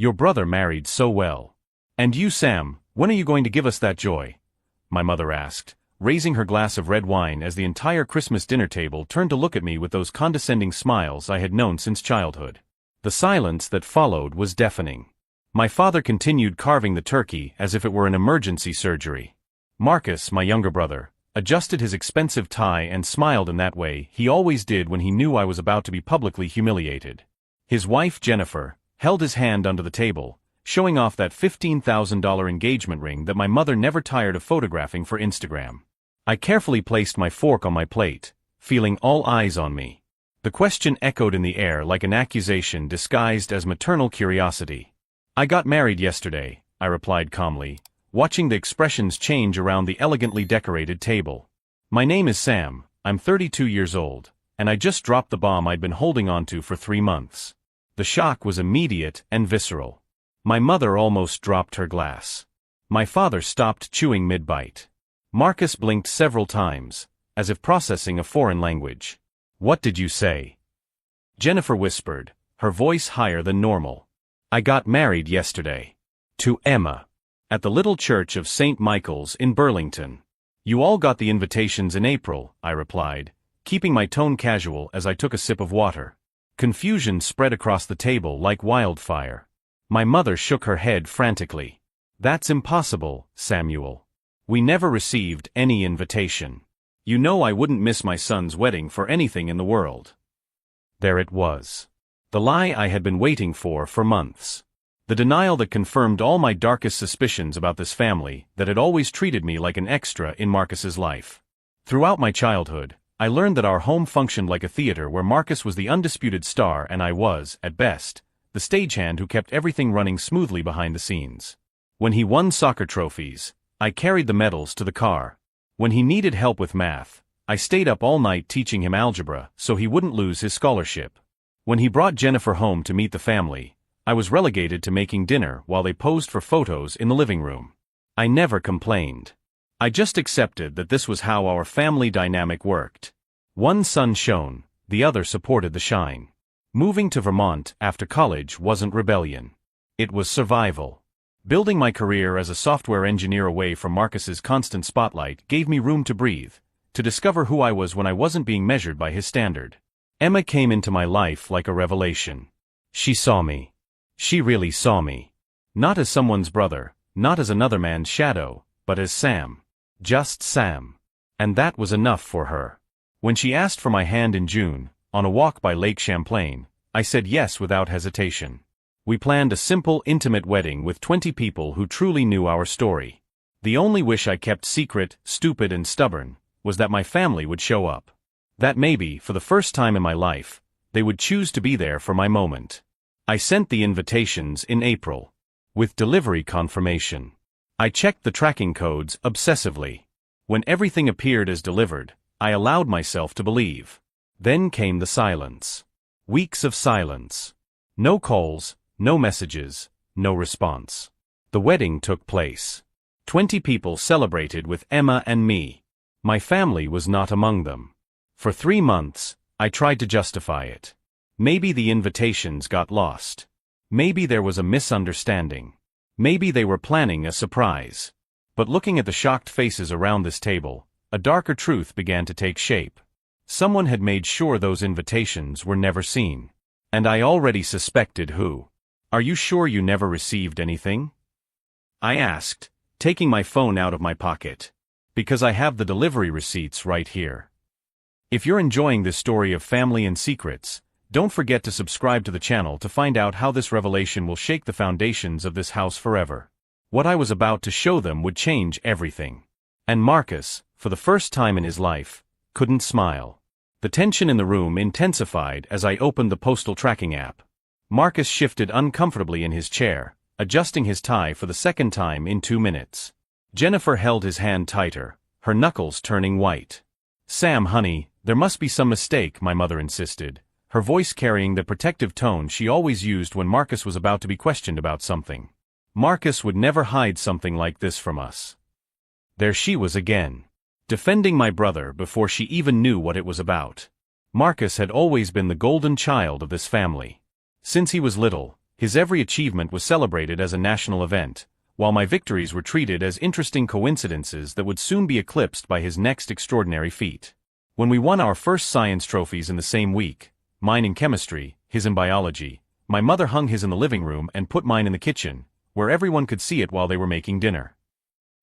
Your brother married so well. And you, Sam, when are you going to give us that joy? My mother asked, raising her glass of red wine as the entire Christmas dinner table turned to look at me with those condescending smiles I had known since childhood. The silence that followed was deafening. My father continued carving the turkey as if it were an emergency surgery. Marcus, my younger brother, adjusted his expensive tie and smiled in that way he always did when he knew I was about to be publicly humiliated. His wife, Jennifer, held his hand under the table, showing off that $15,000 engagement ring that my mother never tired of photographing for Instagram. I carefully placed my fork on my plate, feeling all eyes on me. The question echoed in the air like an accusation disguised as maternal curiosity. I got married yesterday, I replied calmly, watching the expressions change around the elegantly decorated table. My name is Sam, I'm 32 years old, and I just dropped the bomb I'd been holding onto for 3 months. The shock was immediate and visceral. My mother almost dropped her glass. My father stopped chewing mid-bite. Marcus blinked several times, as if processing a foreign language. What did you say? Jennifer whispered, her voice higher than normal. I got married yesterday. To Emma. At the little church of St. Michael's in Burlington. You all got the invitations in April, I replied, keeping my tone casual as I took a sip of water. Confusion spread across the table like wildfire. My mother shook her head frantically. That's impossible, Samuel. We never received any invitation. You know I wouldn't miss my son's wedding for anything in the world. There it was. The lie I had been waiting for months. The denial that confirmed all my darkest suspicions about this family that had always treated me like an extra in Marcus's life. Throughout my childhood, I learned that our home functioned like a theater where Marcus was the undisputed star and I was, at best, the stagehand who kept everything running smoothly behind the scenes. When he won soccer trophies, I carried the medals to the car. When he needed help with math, I stayed up all night teaching him algebra so he wouldn't lose his scholarship. When he brought Jennifer home to meet the family, I was relegated to making dinner while they posed for photos in the living room. I never complained. I just accepted that this was how our family dynamic worked. One sun shone, the other supported the shine. Moving to Vermont after college wasn't rebellion. It was survival. Building my career as a software engineer away from Marcus's constant spotlight gave me room to breathe, to discover who I was when I wasn't being measured by his standard. Emma came into my life like a revelation. She saw me. She really saw me. Not as someone's brother, not as another man's shadow, but as Sam. Just Sam. And that was enough for her. When she asked for my hand in June, on a walk by Lake Champlain, I said yes without hesitation. We planned a simple, intimate wedding with 20 people who truly knew our story. The only wish I kept secret, stupid and stubborn, was that my family would show up. That maybe, for the first time in my life, they would choose to be there for my moment. I sent the invitations in April. With delivery confirmation. I checked the tracking codes obsessively. When everything appeared as delivered, I allowed myself to believe. Then came the silence. Weeks of silence. No calls, no messages, no response. The wedding took place. 20 people celebrated with Emma and me. My family was not among them. For 3 months, I tried to justify it. Maybe the invitations got lost. Maybe there was a misunderstanding. Maybe they were planning a surprise. But looking at the shocked faces around this table, a darker truth began to take shape. Someone had made sure those invitations were never seen. And I already suspected who. Are you sure you never received anything? I asked, taking my phone out of my pocket. Because I have the delivery receipts right here. If you're enjoying this story of family and secrets, don't forget to subscribe to the channel to find out how this revelation will shake the foundations of this house forever. What I was about to show them would change everything. And Marcus, for the first time in his life, couldn't smile. The tension in the room intensified as I opened the postal tracking app. Marcus shifted uncomfortably in his chair, adjusting his tie for the second time in 2 minutes. Jennifer held his hand tighter, her knuckles turning white. Sam, honey, there must be some mistake, my mother insisted, her voice carrying the protective tone she always used when Marcus was about to be questioned about something. Marcus would never hide something like this from us. There she was again. Defending my brother before she even knew what it was about. Marcus had always been the golden child of this family. Since he was little, His every achievement was celebrated as a national event, while my victories were treated as interesting coincidences that would soon be eclipsed by his next extraordinary feat. When we won our first science trophies in the same week, mine in chemistry, his in biology, my mother hung his in the living room and put mine in the kitchen, where everyone could see it while they were making dinner.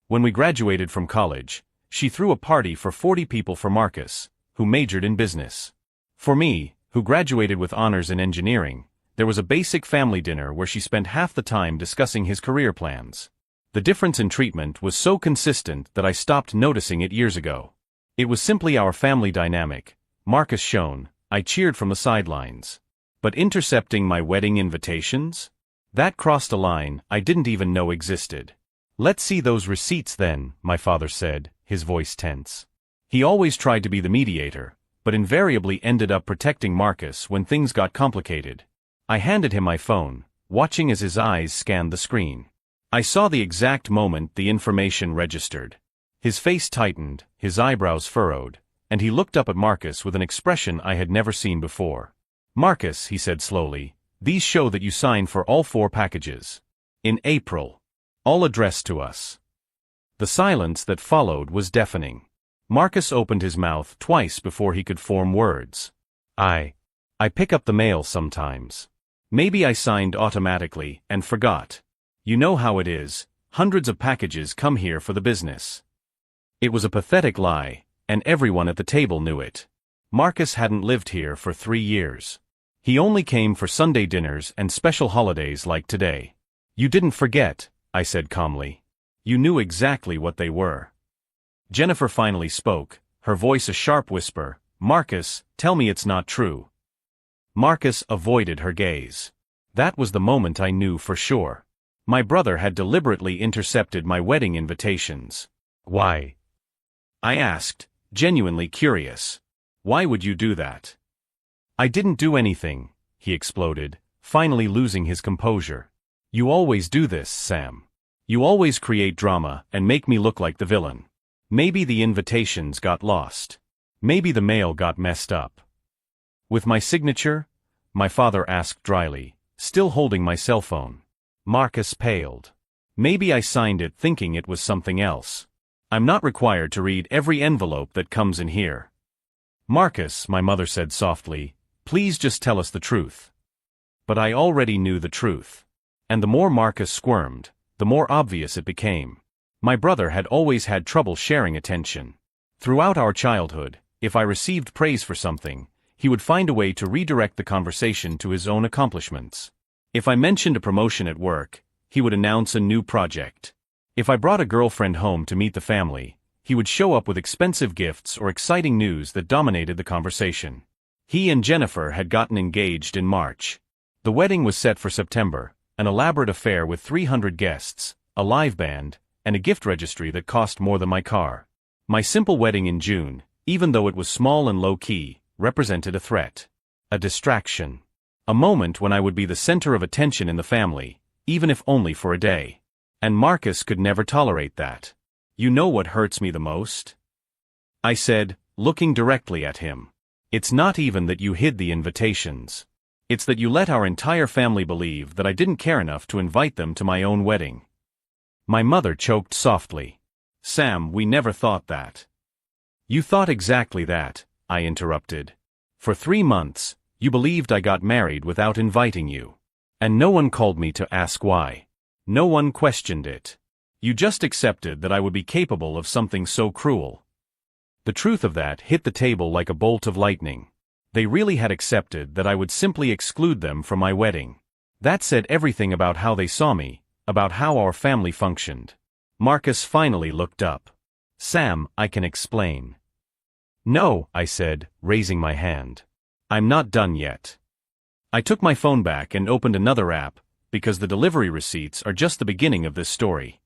When we graduated from college, she threw a party for 40 people for Marcus, who majored in business. For me, who graduated with honors in engineering, there was a basic family dinner where she spent half the time discussing his career plans. The difference in treatment was so consistent that I stopped noticing it years ago. It was simply our family dynamic. Marcus shone, I cheered from the sidelines. But intercepting my wedding invitations? That crossed a line I didn't even know existed. "Let's see those receipts then," my father said, his voice tense. He always tried to be the mediator, but invariably ended up protecting Marcus when things got complicated. I handed him my phone, watching as his eyes scanned the screen. I saw the exact moment the information registered. His face tightened, his eyebrows furrowed, and he looked up at Marcus with an expression I had never seen before. "Marcus," he said slowly, "these show that you signed for all 4 packages. In April. All addressed to us." The silence that followed was deafening. Marcus opened his mouth twice before he could form words. I pick up the mail sometimes. Maybe I signed automatically and forgot. You know how it is, hundreds of packages come here for the business." It was a pathetic lie, and everyone at the table knew it. Marcus hadn't lived here for 3 years. He only came for Sunday dinners and special holidays like today. "You didn't forget," I said calmly. "You knew exactly what they were." Jennifer finally spoke, her voice a sharp whisper. "Marcus, tell me it's not true." Marcus avoided her gaze. That was the moment I knew for sure. My brother had deliberately intercepted my wedding invitations. "Why?" I asked, genuinely curious. "Why would you do that?" "I didn't do anything," he exploded, finally losing his composure. "You always do this, Sam. You always create drama and make me look like the villain. Maybe the invitations got lost. Maybe the mail got messed up." "With my signature?" my father asked dryly, still holding my cell phone. Marcus paled. "Maybe I signed it thinking it was something else. I'm not required to read every envelope that comes in here." "Marcus," my mother said softly, "please just tell us the truth." But I already knew the truth. And the more Marcus squirmed, the more obvious it became. My brother had always had trouble sharing attention. Throughout our childhood, if I received praise for something, he would find a way to redirect the conversation to his own accomplishments. If I mentioned a promotion at work, he would announce a new project. If I brought a girlfriend home to meet the family, he would show up with expensive gifts or exciting news that dominated the conversation. He and Jennifer had gotten engaged in March. The wedding was set for September, an elaborate affair with 300 guests, a live band, and a gift registry that cost more than my car. My simple wedding in June, even though it was small and low-key, represented a threat. A distraction. A moment when I would be the center of attention in the family, even if only for a day. And Marcus could never tolerate that. "You know what hurts me the most?" I said, looking directly at him. "It's not even that you hid the invitations. It's that you let our entire family believe that I didn't care enough to invite them to my own wedding." My mother choked softly. "Sam, we never thought that." "You thought exactly that," I interrupted. "For 3 months, you believed I got married without inviting you. And no one called me to ask why. No one questioned it. You just accepted that I would be capable of something so cruel." The truth of that hit the table like a bolt of lightning. They really had accepted that I would simply exclude them from my wedding. That said everything about how they saw me, about how our family functioned. Marcus finally looked up. "Sam, I can explain." "No," I said, raising my hand. "I'm not done yet." I took my phone back and opened another app, because the delivery receipts are just the beginning of this story.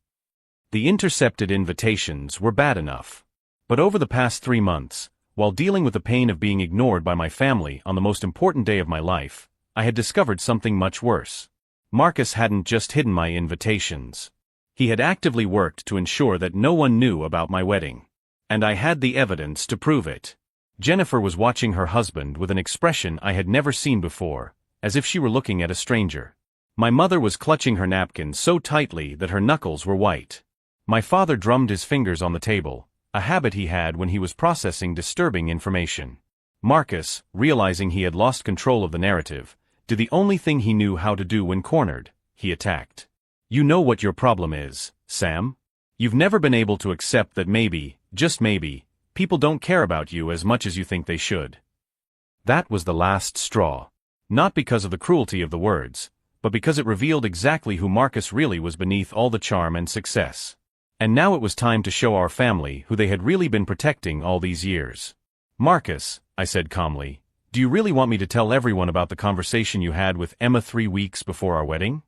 The intercepted invitations were bad enough. But over the past 3 months, while dealing with the pain of being ignored by my family on the most important day of my life, I had discovered something much worse. Marcus hadn't just hidden my invitations. He had actively worked to ensure that no one knew about my wedding. And I had the evidence to prove it. Jennifer was watching her husband with an expression I had never seen before, as if she were looking at a stranger. My mother was clutching her napkin so tightly that her knuckles were white. My father drummed his fingers on the table, a habit he had when he was processing disturbing information. Marcus, realizing he had lost control of the narrative, did the only thing he knew how to do when cornered: he attacked. You know what your problem is, Sam? You've never been able to accept that maybe, just maybe, people don't care about you as much as you think they should. That was the last straw. Not because of the cruelty of the words, but because it revealed exactly who Marcus really was beneath all the charm and success. And now it was time to show our family who they had really been protecting all these years. Marcus, I said calmly, do you really want me to tell everyone about the conversation you had with Emma 3 weeks before our wedding?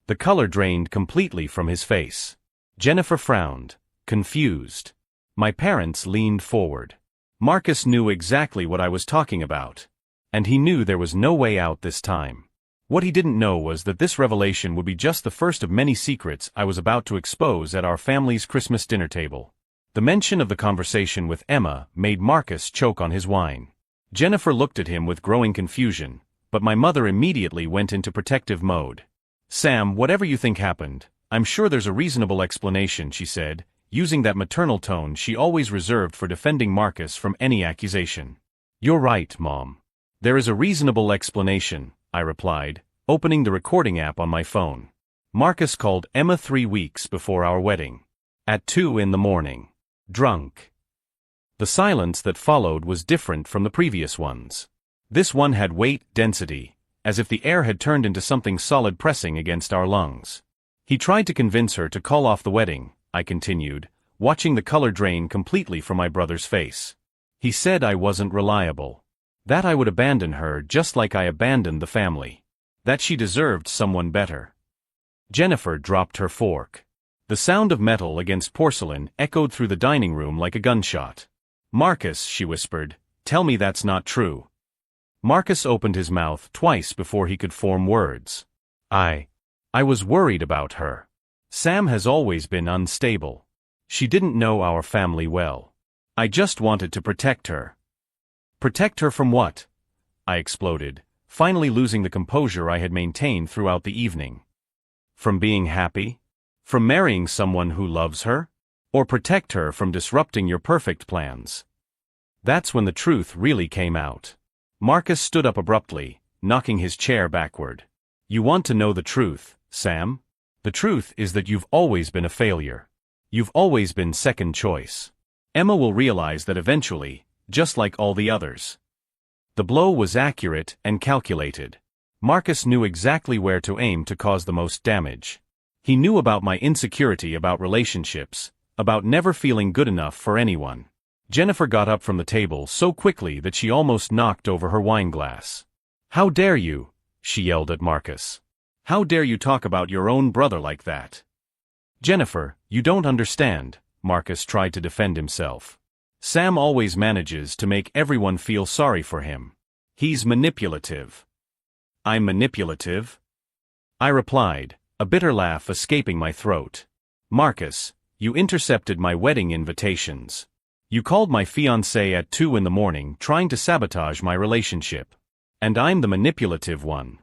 The color drained completely from his face. Jennifer frowned, confused. My parents leaned forward. Marcus knew exactly what I was talking about. And he knew there was no way out this time. What he didn't know was that this revelation would be just the first of many secrets I was about to expose at our family's Christmas dinner table. The mention of the conversation with Emma made Marcus choke on his wine. Jennifer looked at him with growing confusion, but my mother immediately went into protective mode. Sam, whatever you think happened, I'm sure there's a reasonable explanation, she said, using that maternal tone she always reserved for defending Marcus from any accusation. You're right, Mom. There is a reasonable explanation, I replied, opening the recording app on my phone. Marcus called Emma 3 weeks before our wedding. At 2 a.m. Drunk. The silence that followed was different from the previous ones. This one had weight, density, as if the air had turned into something solid pressing against our lungs. He tried to convince her to call off the wedding, I continued, watching the color drain completely from my brother's face. He said I wasn't reliable. That I would abandon her just like I abandoned the family. That she deserved someone better. Jennifer dropped her fork. The sound of metal against porcelain echoed through the dining room like a gunshot. Marcus, she whispered, tell me that's not true. Marcus opened his mouth twice before he could form words. I was worried about her. Sam has always been unstable. She didn't know our family well. I just wanted to protect her. Protect her from what? I exploded, finally losing the composure I had maintained throughout the evening. From being happy? From marrying someone who loves her? Or protect her from disrupting your perfect plans? That's when the truth really came out. Marcus stood up abruptly, knocking his chair backward. You want to know the truth, Sam? The truth is that you've always been a failure. You've always been second choice. Emma will realize that eventually, just like all the others. The blow was accurate and calculated. Marcus knew exactly where to aim to cause the most damage. He knew about my insecurity about relationships, about never feeling good enough for anyone. Jennifer got up from the table so quickly that she almost knocked over her wine glass. How dare you? She yelled at Marcus. How dare you talk about your own brother like that? Jennifer, you don't understand, Marcus tried to defend himself. Sam always manages to make everyone feel sorry for him. He's manipulative. I'm manipulative? I replied, a bitter laugh escaping my throat. Marcus, you intercepted my wedding invitations. You called my fiancée at 2 a.m. trying to sabotage my relationship. And I'm the manipulative one.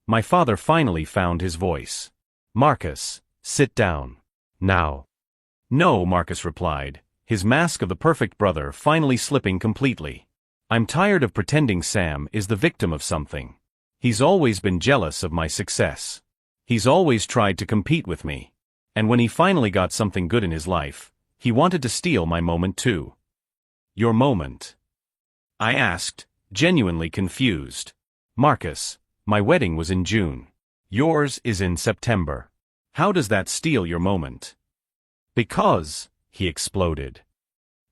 My father finally found his voice. Marcus, sit down. Now. No, Marcus replied, his mask of the perfect brother finally slipping completely. I'm tired of pretending Sam is the victim of something. He's always been jealous of my success. He's always tried to compete with me. And when he finally got something good in his life, he wanted to steal my moment too. Your moment? I asked, genuinely confused. Marcus, my wedding was in June. Yours is in September. How does that steal your moment? Because, he exploded.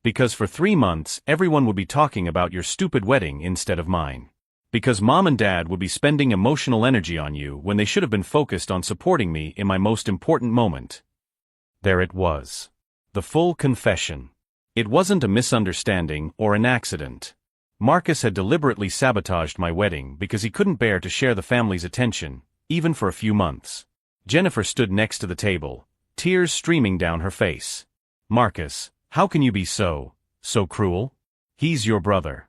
Because for 3 months everyone would be talking about your stupid wedding instead of mine. Because Mom and Dad would be spending emotional energy on you when they should have been focused on supporting me in my most important moment. There it was. The full confession. It wasn't a misunderstanding or an accident. Marcus had deliberately sabotaged my wedding because he couldn't bear to share the family's attention, even for a few months. Jennifer stood next to the table, tears streaming down her face. Marcus, how can you be so cruel? He's your brother.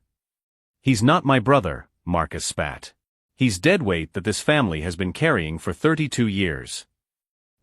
He's not my brother, Marcus spat. He's dead weight that this family has been carrying for 32 years.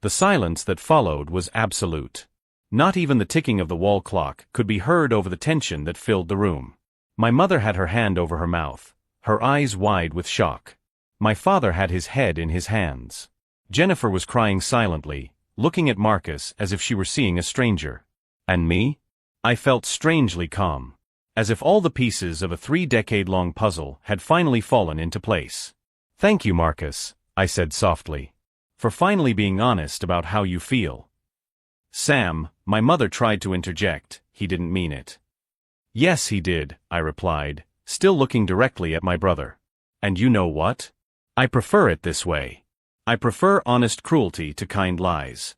The silence that followed was absolute. Not even the ticking of the wall clock could be heard over the tension that filled the room. My mother had her hand over her mouth, her eyes wide with shock. My father had his head in his hands. Jennifer was crying silently, looking at Marcus as if she were seeing a stranger. And me? I felt strangely calm, as if all the pieces of a 3-decade-long puzzle had finally fallen into place. "Thank you, Marcus," I said softly, "for finally being honest about how you feel." "Sam," my mother tried to interject, "he didn't mean it." "Yes, he did," I replied, still looking directly at my brother. "And you know what? I prefer it this way. I prefer honest cruelty to kind lies."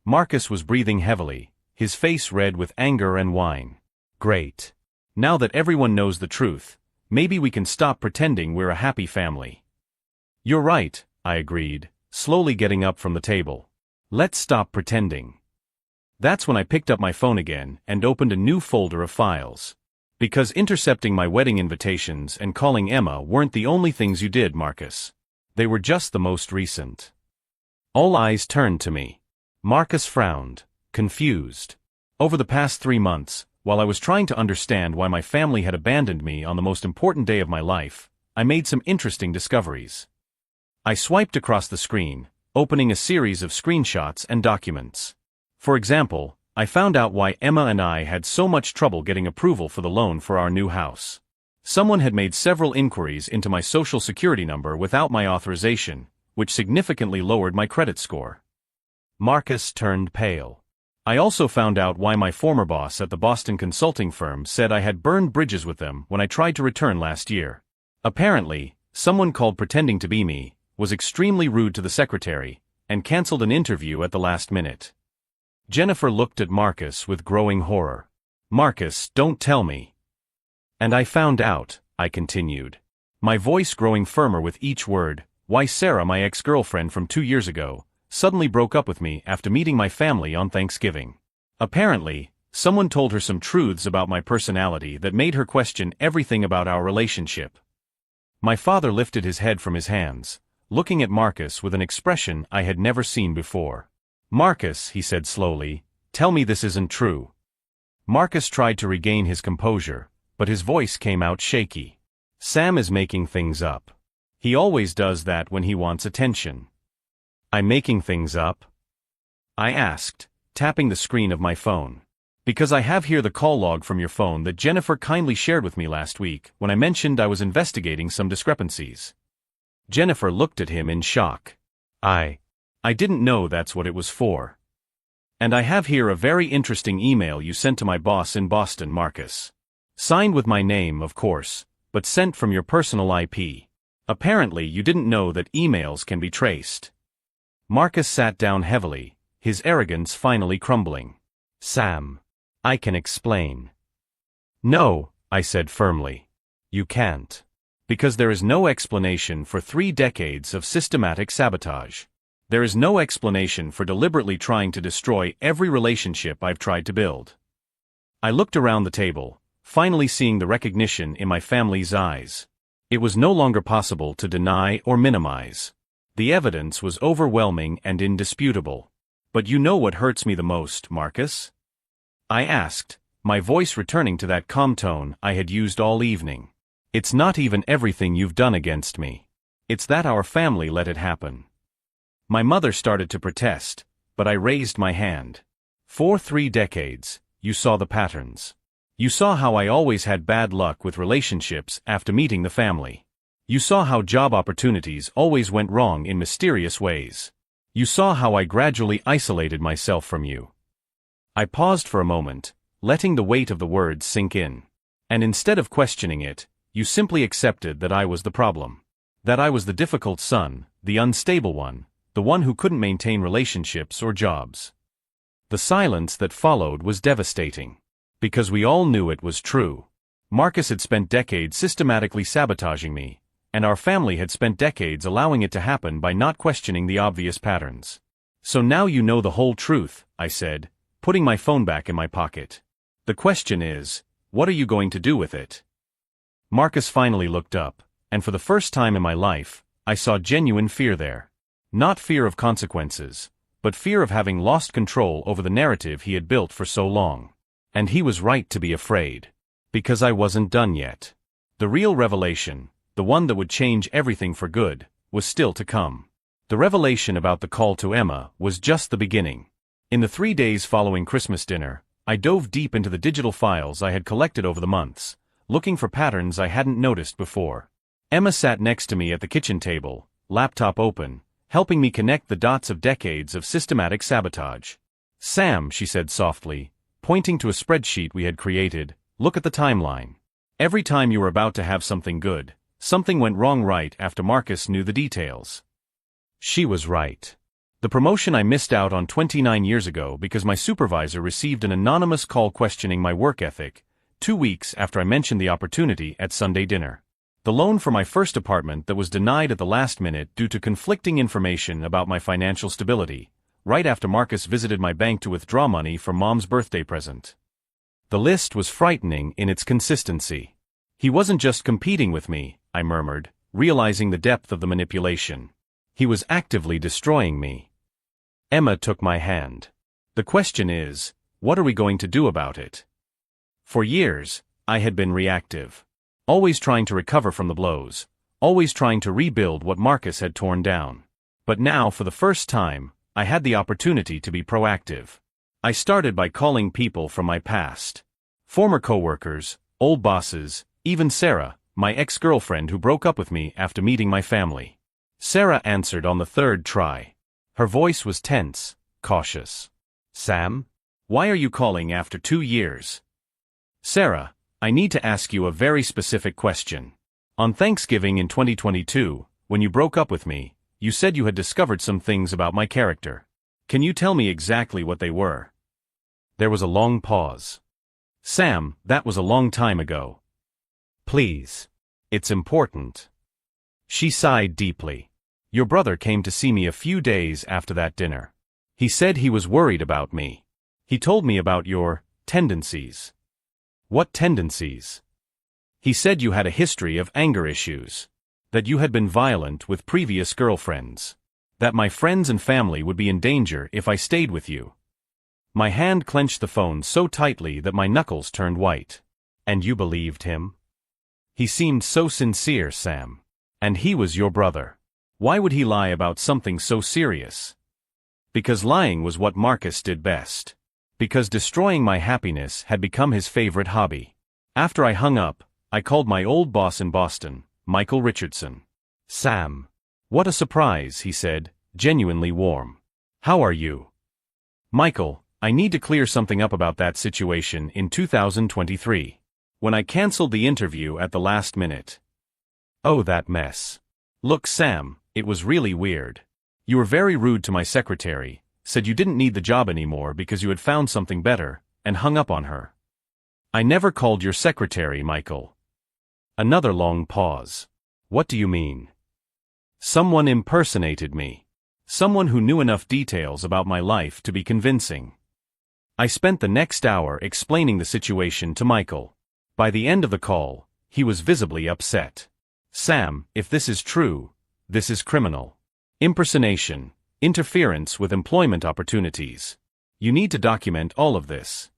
Marcus was breathing heavily, his face red with anger and wine. "Great. Now that everyone knows the truth, maybe we can stop pretending we're a happy family." "You're right," I agreed, slowly getting up from the table. "Let's stop pretending." That's when I picked up my phone again and opened a new folder of files. "Because intercepting my wedding invitations and calling Emma weren't the only things you did, Marcus. They were just the most recent." All eyes turned to me. Marcus frowned, confused. Over the past 3 months, while I was trying to understand why my family had abandoned me on the most important day of my life, I made some interesting discoveries. I swiped across the screen, opening a series of screenshots and documents. For example, I found out why Emma and I had so much trouble getting approval for the loan for our new house. Someone had made several inquiries into my social security number without my authorization, which significantly lowered my credit score. Marcus turned pale. I also found out why my former boss at the Boston consulting firm said I had burned bridges with them when I tried to return last year. Apparently, someone called pretending to be me, was extremely rude to the secretary, and canceled an interview at the last minute. Jennifer looked at Marcus with growing horror. "Marcus, don't tell me." "And I found out," I continued, my voice growing firmer with each word, "why Sarah, my ex-girlfriend from 2 years ago, suddenly broke up with me after meeting my family on Thanksgiving. Apparently, someone told her some truths about my personality that made her question everything about our relationship." My father lifted his head from his hands, looking at Marcus with an expression I had never seen before. "Marcus," he said slowly, "tell me this isn't true." Marcus tried to regain his composure, but his voice came out shaky. "Sam is making things up. He always does that when he wants attention." "I'm making things up?" I asked, tapping the screen of my phone. "Because I have here the call log from your phone that Jennifer kindly shared with me last week when I mentioned I was investigating some discrepancies." Jennifer looked at him in shock. I didn't know that's what it was for." "And I have here a very interesting email you sent to my boss in Boston, Marcus. Signed with my name, of course, but sent from your personal IP. Apparently you didn't know that emails can be traced." Marcus sat down heavily, his arrogance finally crumbling. "Sam, I can explain." "No," I said firmly. "You can't. Because there is no explanation for 3 decades of systematic sabotage. There is no explanation for deliberately trying to destroy every relationship I've tried to build." I looked around the table, finally seeing the recognition in my family's eyes. It was no longer possible to deny or minimize. The evidence was overwhelming and indisputable. "But you know what hurts me the most, Marcus?" I asked, my voice returning to that calm tone I had used all evening. "It's not even everything you've done against me. It's that our family let it happen." My mother started to protest, but I raised my hand. "For 3 decades, you saw the patterns. You saw how I always had bad luck with relationships after meeting the family. You saw how job opportunities always went wrong in mysterious ways. You saw how I gradually isolated myself from you." I paused for a moment, letting the weight of the words sink in. "And instead of questioning it, you simply accepted that I was the problem. That I was the difficult son, the unstable one, the one who couldn't maintain relationships or jobs." The silence that followed was devastating. Because we all knew it was true. Marcus had spent decades systematically sabotaging me, and our family had spent decades allowing it to happen by not questioning the obvious patterns. "So now you know the whole truth," I said, putting my phone back in my pocket. "The question is, what are you going to do with it?" Marcus finally looked up, and for the first time in my life, I saw genuine fear there. Not fear of consequences, but fear of having lost control over the narrative he had built for so long. And he was right to be afraid. Because I wasn't done yet. The real revelation, the one that would change everything for good, was still to come. The revelation about the call to Emma was just the beginning. In the 3 days following Christmas dinner, I dove deep into the digital files I had collected over the months, looking for patterns I hadn't noticed before. Emma sat next to me at the kitchen table, laptop open, helping me connect the dots of decades of systematic sabotage. "Sam," she said softly, pointing to a spreadsheet we had created, "look at the timeline. Every time you were about to have something good, something went wrong right after Marcus knew the details." She was right. The promotion I missed out on 29 years ago because my supervisor received an anonymous call questioning my work ethic, 2 weeks after I mentioned the opportunity at Sunday dinner. The loan for my first apartment that was denied at the last minute due to conflicting information about my financial stability, right after Marcus visited my bank to withdraw money for Mom's birthday present. The list was frightening in its consistency. He wasn't just competing with me, I murmured, realizing the depth of the manipulation. He was actively destroying me. Emma took my hand. "The question is, what are we going to do about it?" For years, I had been reactive. Always trying to recover from the blows, always trying to rebuild what Marcus had torn down. But now, for the first time, I had the opportunity to be proactive. I started by calling people from my past. Former coworkers, old bosses, even Sarah, my ex-girlfriend who broke up with me after meeting my family. Sarah answered on the 3rd try. Her voice was tense, cautious. "Sam? Why are you calling after 2 years?" "Sarah, I need to ask you a very specific question. On Thanksgiving in 2022, when you broke up with me, you said you had discovered some things about my character. Can you tell me exactly what they were?" There was a long pause. "Sam, that was a long time ago. Please. It's important." She sighed deeply. "Your brother came to see me a few days after that dinner. He said he was worried about me. He told me about your tendencies." "What tendencies?" "He said you had a history of anger issues. That you had been violent with previous girlfriends. That my friends and family would be in danger if I stayed with you." My hand clenched the phone so tightly that my knuckles turned white. "And you believed him?" "He seemed so sincere, Sam. And he was your brother. Why would he lie about something so serious?" "Because lying was what Marcus did best. Because destroying my happiness had become his favorite hobby." After I hung up, I called my old boss in Boston, Michael Richardson. "Sam. What a surprise," he said, genuinely warm. "How are you?" "Michael, I need to clear something up about that situation in 2023. When I canceled the interview at the last minute." "Oh, that mess. Look, Sam, it was really weird. You were very rude to my secretary, said you didn't need the job anymore because you had found something better, and hung up on her." "I never called your secretary, Michael." Another long pause. "What do you mean?" "Someone impersonated me. Someone who knew enough details about my life to be convincing." I spent the next hour explaining the situation to Michael. By the end of the call, he was visibly upset. "Sam, if this is true, this is criminal. Impersonation, interference with employment opportunities. You need to document all of this."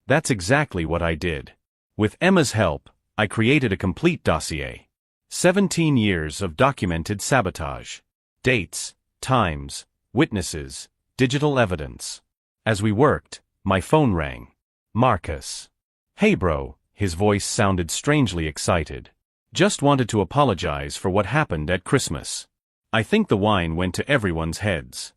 That's exactly what I did. With Emma's help, I created a complete dossier. 17 years of documented sabotage. Dates, times, witnesses, digital evidence. As we worked, my phone rang. "Marcus." "Hey bro," his voice sounded strangely excited. "Just wanted to apologize for what happened at Christmas. I think the wine went to everyone's heads."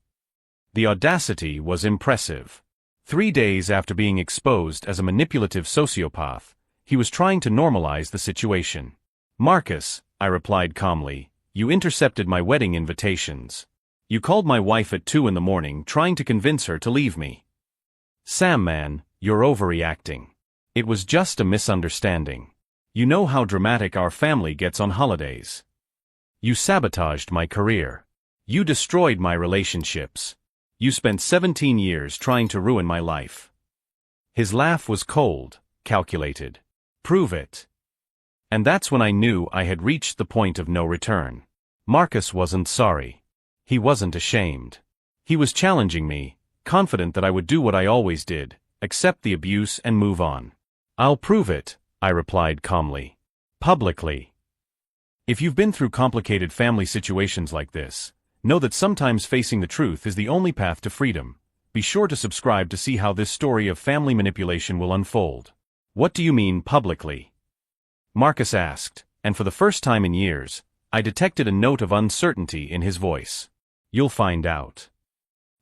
The audacity was impressive. 3 days after being exposed as a manipulative sociopath, he was trying to normalize the situation. "Marcus," I replied calmly, "you intercepted my wedding invitations. You called my wife at 2 in the morning trying to convince her to leave me." "Sam man, you're overreacting. It was just a misunderstanding. You know how dramatic our family gets on holidays. You sabotaged my career. You destroyed my relationships. You spent 17 years trying to ruin my life." His laugh was cold, calculated. "Prove it." And that's when I knew I had reached the point of no return. Marcus wasn't sorry. He wasn't ashamed. He was challenging me, confident that I would do what I always did, accept the abuse and move on. "I'll prove it," I replied calmly. "Publicly." If you've been through complicated family situations like this, know that sometimes facing the truth is the only path to freedom. Be sure to subscribe to see how this story of family manipulation will unfold. "What do you mean publicly?" Marcus asked, and for the first time in years, I detected a note of uncertainty in his voice. "You'll find out."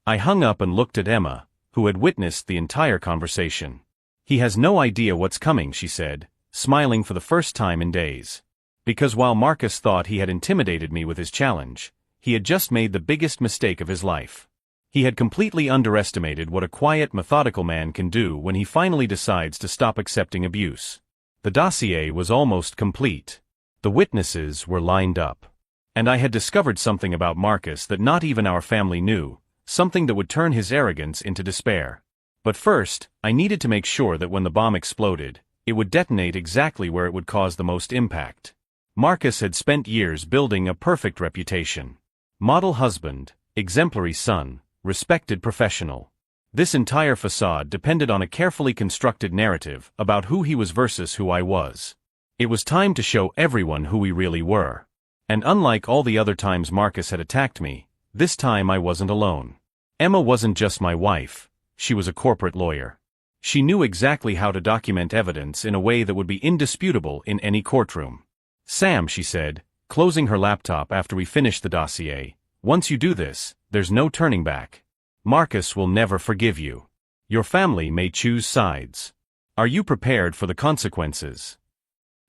I hung up and looked at Emma, who had witnessed the entire conversation. "He has no idea what's coming," she said, smiling for the first time in days. Because while Marcus thought he had intimidated me with his challenge, he had just made the biggest mistake of his life. He had completely underestimated what a quiet, methodical man can do when he finally decides to stop accepting abuse. The dossier was almost complete. The witnesses were lined up. And I had discovered something about Marcus that not even our family knew, something that would turn his arrogance into despair. But first, I needed to make sure that when the bomb exploded, it would detonate exactly where it would cause the most impact. Marcus had spent years building a perfect reputation. Model husband, exemplary son, respected professional. This entire facade depended on a carefully constructed narrative about who he was versus who I was. It was time to show everyone who we really were. And unlike all the other times Marcus had attacked me, this time I wasn't alone. Emma wasn't just my wife, she was a corporate lawyer. She knew exactly how to document evidence in a way that would be indisputable in any courtroom. "Sam," she said, closing her laptop after we finished the dossier, "once you do this, there's no turning back. Marcus will never forgive you. Your family may choose sides. Are you prepared for the consequences?"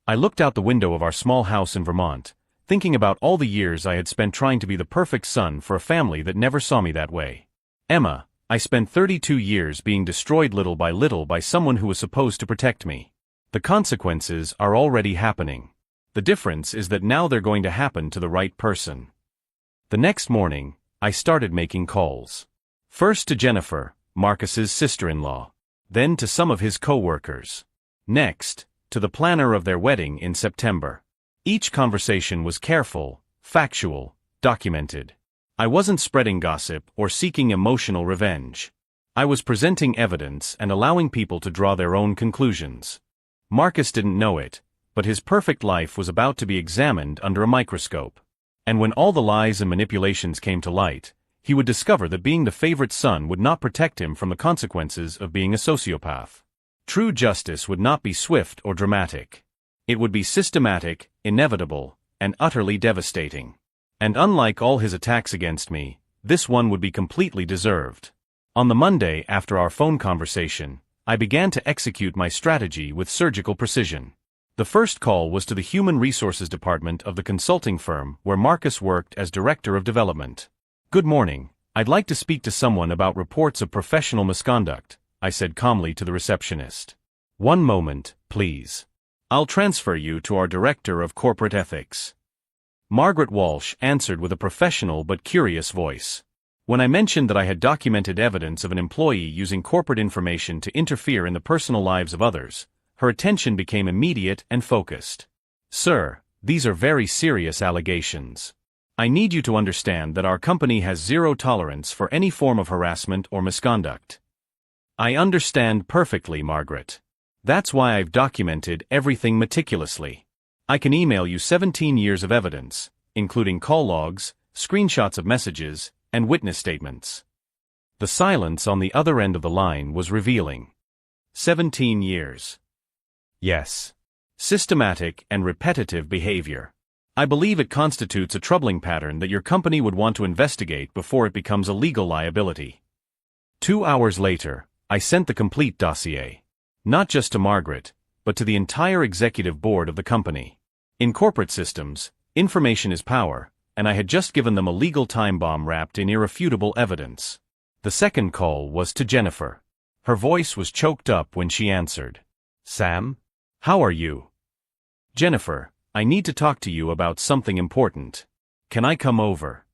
I looked out the window of our small house in Vermont, thinking about all the years I had spent trying to be the perfect son for a family that never saw me that way. "Emma, I spent 32 years being destroyed little by someone who was supposed to protect me. The consequences are already happening. The difference is that now they're going to happen to the right person." The next morning, I started making calls. First to Jennifer, Marcus's sister-in-law. Then to some of his co-workers. Next, to the planner of their wedding in September. Each conversation was careful, factual, documented. I wasn't spreading gossip or seeking emotional revenge. I was presenting evidence and allowing people to draw their own conclusions. Marcus didn't know it, but his perfect life was about to be examined under a microscope. And when all the lies and manipulations came to light, he would discover that being the favorite son would not protect him from the consequences of being a sociopath. True justice would not be swift or dramatic. It would be systematic, inevitable, and utterly devastating. And unlike all his attacks against me, this one would be completely deserved. On the Monday after our phone conversation, I began to execute my strategy with surgical precision. The first call was to the Human Resources Department of the consulting firm where Marcus worked as Director of Development. "Good morning, I'd like to speak to someone about reports of professional misconduct," I said calmly to the receptionist. "One moment, please. I'll transfer you to our Director of Corporate Ethics." Margaret Walsh answered with a professional but curious voice. When I mentioned that I had documented evidence of an employee using corporate information to interfere in the personal lives of others, her attention became immediate and focused. "Sir, these are very serious allegations. I need you to understand that our company has zero tolerance for any form of harassment or misconduct." "I understand perfectly, Margaret. That's why I've documented everything meticulously. I can email you 17 years of evidence, including call logs, screenshots of messages, and witness statements." The silence on the other end of the line was revealing. 17 years. Yes. Systematic and repetitive behavior. I believe it constitutes a troubling pattern that your company would want to investigate before it becomes a legal liability. 2 hours later, I sent the complete dossier. Not just to Margaret, but to the entire executive board of the company. In corporate systems, information is power, and I had just given them a legal time bomb wrapped in irrefutable evidence. The second call was to Jennifer. Her voice was choked up when she answered. "Sam? How are you?" "Jennifer, I need to talk to you about something important. Can I come over?"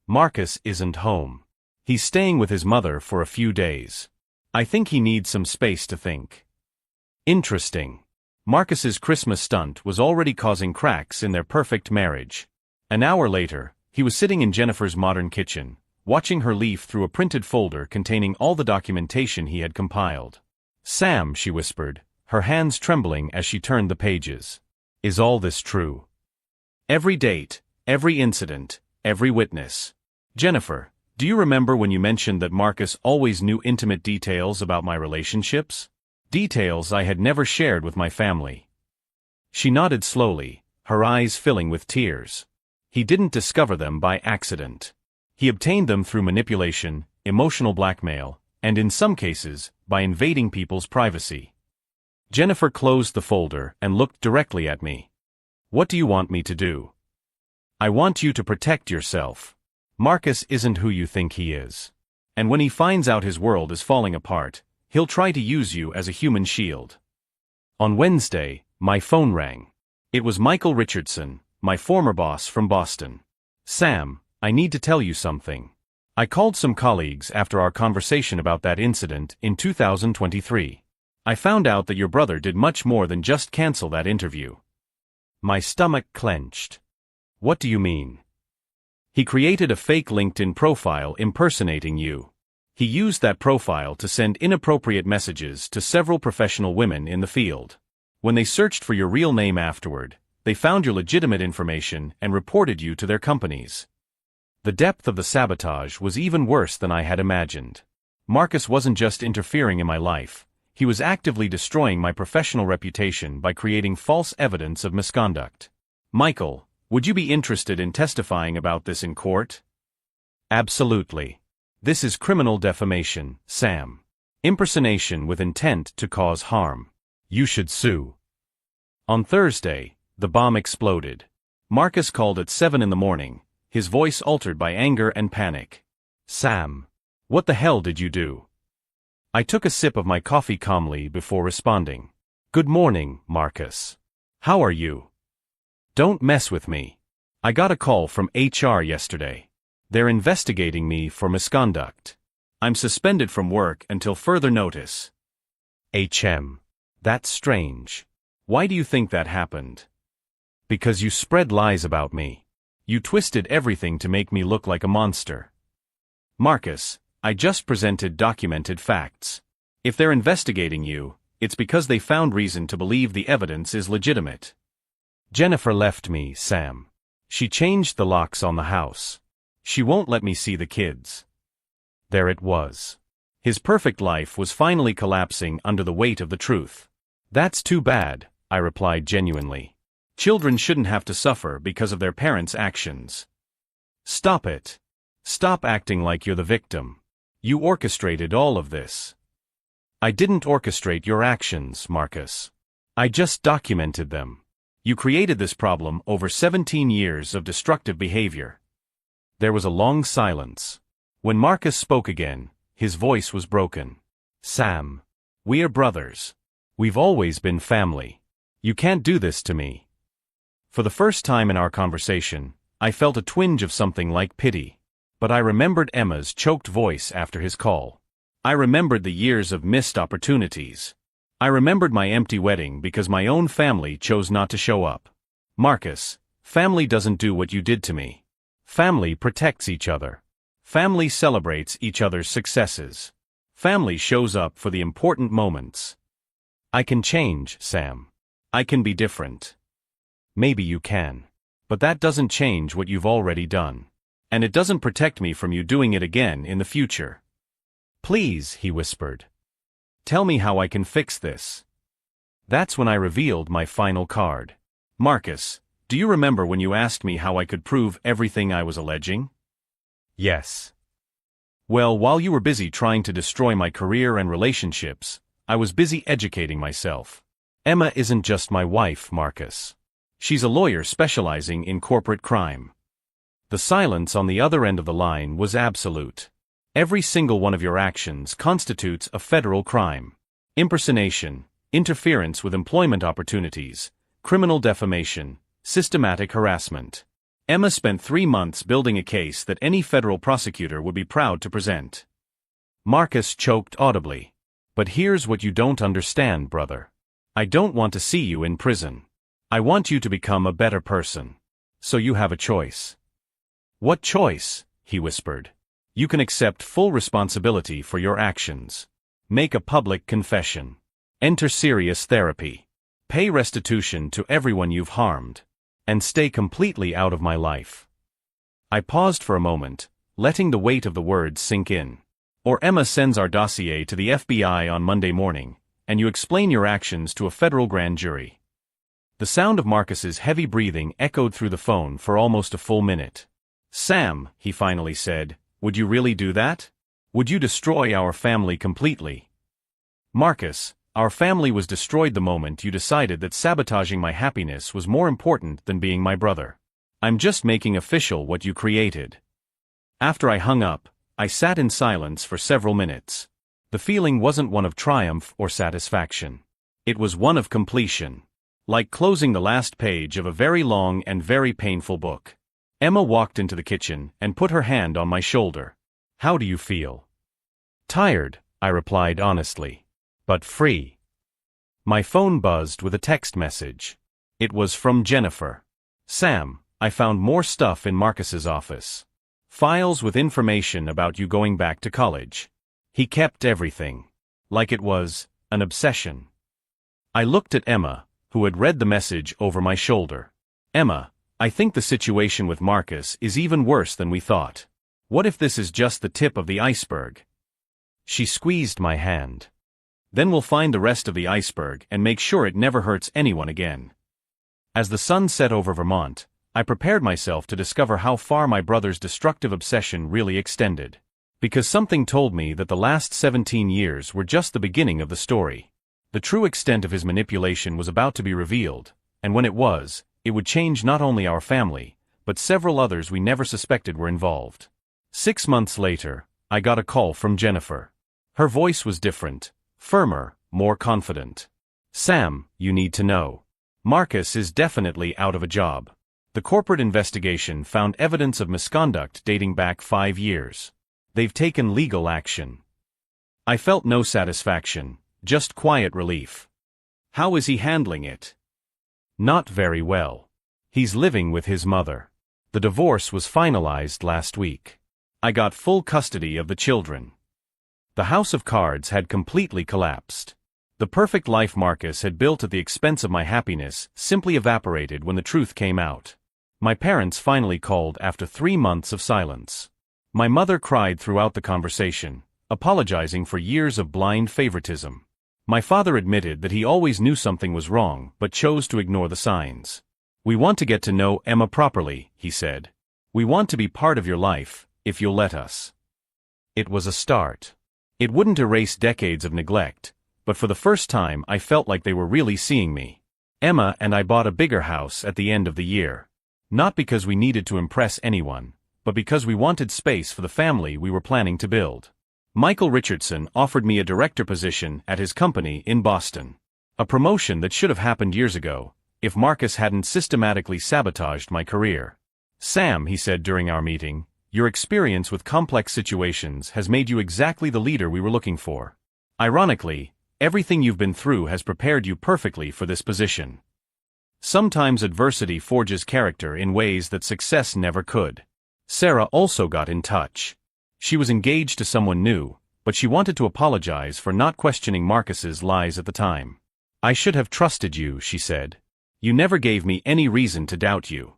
"Marcus isn't home. He's staying with his mother for a few days. I think he needs some space to think." "Interesting. Marcus's Christmas stunt was already causing cracks in their perfect marriage. An hour later, he was sitting in Jennifer's modern kitchen, watching her leaf through a printed folder containing all the documentation he had compiled. "Sam," she whispered, her hands trembling as she turned the pages. "Is all this true? Every date, every incident, every witness. Jennifer, do you remember when you mentioned that Marcus always knew intimate details about my relationships? Details I had never shared with my family." She nodded slowly, her eyes filling with tears. "He didn't discover them by accident. He obtained them through manipulation, emotional blackmail, and in some cases, by invading people's privacy." Jennifer closed the folder and looked directly at me. "What do you want me to do?" "I want you to protect yourself. Marcus isn't who you think he is. And when he finds out his world is falling apart, he'll try to use you as a human shield." On Wednesday, my phone rang. It was Michael Richardson, my former boss from Boston. "Sam, I need to tell you something. I called some colleagues after our conversation about that incident in 2023. I found out that your brother did much more than just cancel that interview." My stomach clenched. "What do you mean?" "He created a fake LinkedIn profile impersonating you. He used that profile to send inappropriate messages to several professional women in the field. When they searched for your real name afterward, they found your legitimate information and reported you to their companies." The depth of the sabotage was even worse than I had imagined. Marcus wasn't just interfering in my life, he was actively destroying my professional reputation by creating false evidence of misconduct. "Michael, would you be interested in testifying about this in court?" "Absolutely. This is criminal defamation, Sam. Impersonation with intent to cause harm. You should sue." On Thursday, the bomb exploded. Marcus called at 7 in the morning, his voice altered by anger and panic. "Sam, what the hell did you do?" I took a sip of my coffee calmly before responding. "Good morning, Marcus. How are you?" "Don't mess with me. I got a call from HR yesterday. They're investigating me for misconduct. I'm suspended from work until further notice." That's strange. Why do you think that happened?" "Because you spread lies about me. You twisted everything to make me look like a monster." "Marcus, I just presented documented facts. If they're investigating you, it's because they found reason to believe the evidence is legitimate." "Jennifer left me, Sam. She changed the locks on the house. She won't let me see the kids." There it was. His perfect life was finally collapsing under the weight of the truth. "That's too bad," I replied genuinely. "Children shouldn't have to suffer because of their parents' actions." "Stop it. Stop acting like you're the victim. You orchestrated all of this." "I didn't orchestrate your actions, Marcus. I just documented them. You created this problem over 17 years of destructive behavior." There was a long silence. When Marcus spoke again, his voice was broken. "Sam, we are brothers. We've always been family. You can't do this to me." For the first time in our conversation, I felt a twinge of something like pity. But I remembered Emma's choked voice after his call. I remembered the years of missed opportunities. I remembered my empty wedding because my own family chose not to show up. "Marcus, family doesn't do what you did to me. Family protects each other. Family celebrates each other's successes. Family shows up for the important moments." "I can change, Sam. I can be different." "Maybe you can. But that doesn't change what you've already done. And it doesn't protect me from you doing it again in the future." "Please," he whispered. "Tell me how I can fix this." That's when I revealed my final card. "Marcus, do you remember when you asked me how I could prove everything I was alleging?" "Yes." "Well, while you were busy trying to destroy my career and relationships, I was busy educating myself. Emma isn't just my wife, Marcus. She's a lawyer specializing in corporate crime." The silence on the other end of the line was absolute. "Every single one of your actions constitutes a federal crime. Impersonation, interference with employment opportunities, criminal defamation, systematic harassment. Emma spent 3 months building a case that any federal prosecutor would be proud to present." Marcus choked audibly. "But here's what you don't understand, brother. I don't want to see you in prison. I want you to become a better person. So you have a choice. What choice? He whispered. You can accept full responsibility for your actions. Make a public confession. Enter serious therapy. Pay restitution to everyone you've harmed. And stay completely out of my life. I paused for a moment, letting the weight of the words sink in. Or Emma sends our dossier to the FBI on Monday morning, and you explain your actions to a federal grand jury. The sound of Marcus's heavy breathing echoed through the phone for almost a full minute. Sam, he finally said, would you really do that? Would you destroy our family completely? Marcus, our family was destroyed the moment you decided that sabotaging my happiness was more important than being my brother. I'm just making official what you created. After I hung up, I sat in silence for several minutes. The feeling wasn't one of triumph or satisfaction. It was one of completion. Like closing the last page of a very long and very painful book. Emma walked into the kitchen and put her hand on my shoulder. How do you feel? Tired, I replied honestly. But free. My phone buzzed with a text message. It was from Jennifer. Sam, I found more stuff in Marcus's office. Files with information about you going back to college. He kept everything. Like it was an obsession. I looked at Emma, who had read the message over my shoulder. Emma, I think the situation with Marcus is even worse than we thought. What if this is just the tip of the iceberg? She squeezed my hand. Then we'll find the rest of the iceberg and make sure it never hurts anyone again. As the sun set over Vermont, I prepared myself to discover how far my brother's destructive obsession really extended. Because something told me that the last 17 years were just the beginning of the story. The true extent of his manipulation was about to be revealed, and when it was, it would change not only our family, but several others we never suspected were involved. 6 months later, I got a call from Jennifer. Her voice was different, firmer, more confident. Sam, you need to know. Marcus is definitely out of a job. The corporate investigation found evidence of misconduct dating back 5 years. They've taken legal action. I felt no satisfaction, just quiet relief. How is he handling it? Not very well. He's living with his mother. The divorce was finalized last week. I got full custody of the children. The house of cards had completely collapsed. The perfect life Marcus had built at the expense of my happiness simply evaporated when the truth came out. My parents finally called after 3 months of silence. My mother cried throughout the conversation, apologizing for years of blind favoritism. My father admitted that he always knew something was wrong but chose to ignore the signs. We want to get to know Emma properly, he said. We want to be part of your life, if you'll let us. It was a start. It wouldn't erase decades of neglect, but for the first time I felt like they were really seeing me. Emma and I bought a bigger house at the end of the year. Not because we needed to impress anyone, but because we wanted space for the family we were planning to build. Michael Richardson offered me a director position at his company in Boston. A promotion that should have happened years ago, if Marcus hadn't systematically sabotaged my career. Sam, he said during our meeting, your experience with complex situations has made you exactly the leader we were looking for. Ironically, everything you've been through has prepared you perfectly for this position. Sometimes adversity forges character in ways that success never could. Sarah also got in touch. She was engaged to someone new, but she wanted to apologize for not questioning Marcus's lies at the time. I should have trusted you, she said. You never gave me any reason to doubt you.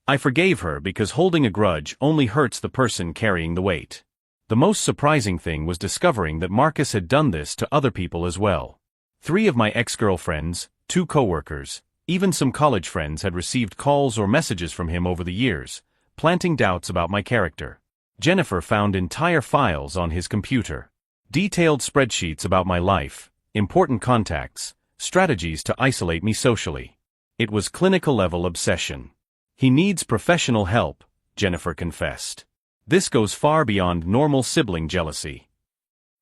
I forgave her because holding a grudge only hurts the person carrying the weight. The most surprising thing was discovering that Marcus had done this to other people as well. 3 of my ex-girlfriends, 2 coworkers, even some college friends had received calls or messages from him over the years, planting doubts about my character. Jennifer found entire files on his computer. Detailed spreadsheets about my life, important contacts, strategies to isolate me socially. It was clinical-level obsession. He needs professional help, Jennifer confessed. This goes far beyond normal sibling jealousy.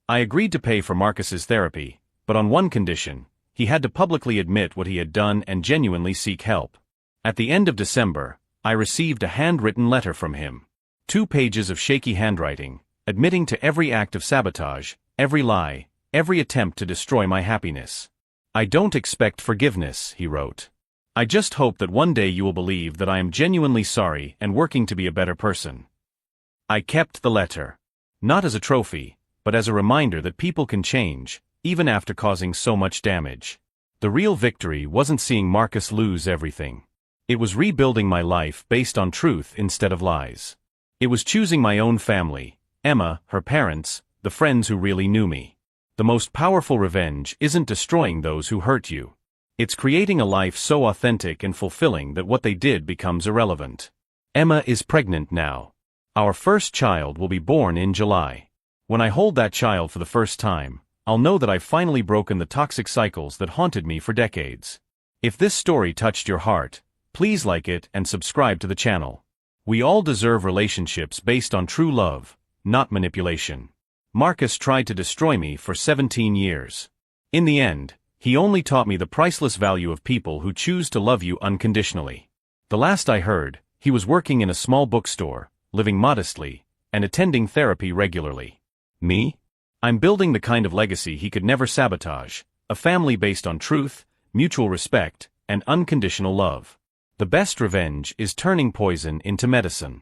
I agreed to pay for Marcus's therapy, but on one condition: he had to publicly admit what he had done and genuinely seek help. At the end of December, I received a handwritten letter from him. 2 pages of shaky handwriting, admitting to every act of sabotage, every lie, every attempt to destroy my happiness. I don't expect forgiveness, he wrote. I just hope that one day you will believe that I am genuinely sorry and working to be a better person. I kept the letter. Not as a trophy, but as a reminder that people can change, even after causing so much damage. The real victory wasn't seeing Marcus lose everything. It was rebuilding my life based on truth instead of lies. It was choosing my own family, Emma, her parents, the friends who really knew me. The most powerful revenge isn't destroying those who hurt you. It's creating a life so authentic and fulfilling that what they did becomes irrelevant. Emma is pregnant now. Our first child will be born in July. When I hold that child for the first time, I'll know that I've finally broken the toxic cycles that haunted me for decades. If this story touched your heart, please like it and subscribe to the channel. We all deserve relationships based on true love, not manipulation. Marcus tried to destroy me for 17 years. In the end, he only taught me the priceless value of people who choose to love you unconditionally. The last I heard, he was working in a small bookstore, living modestly, and attending therapy regularly. Me? I'm building the kind of legacy he could never sabotage, a family based on truth, mutual respect, and unconditional love. The best revenge is turning poison into medicine.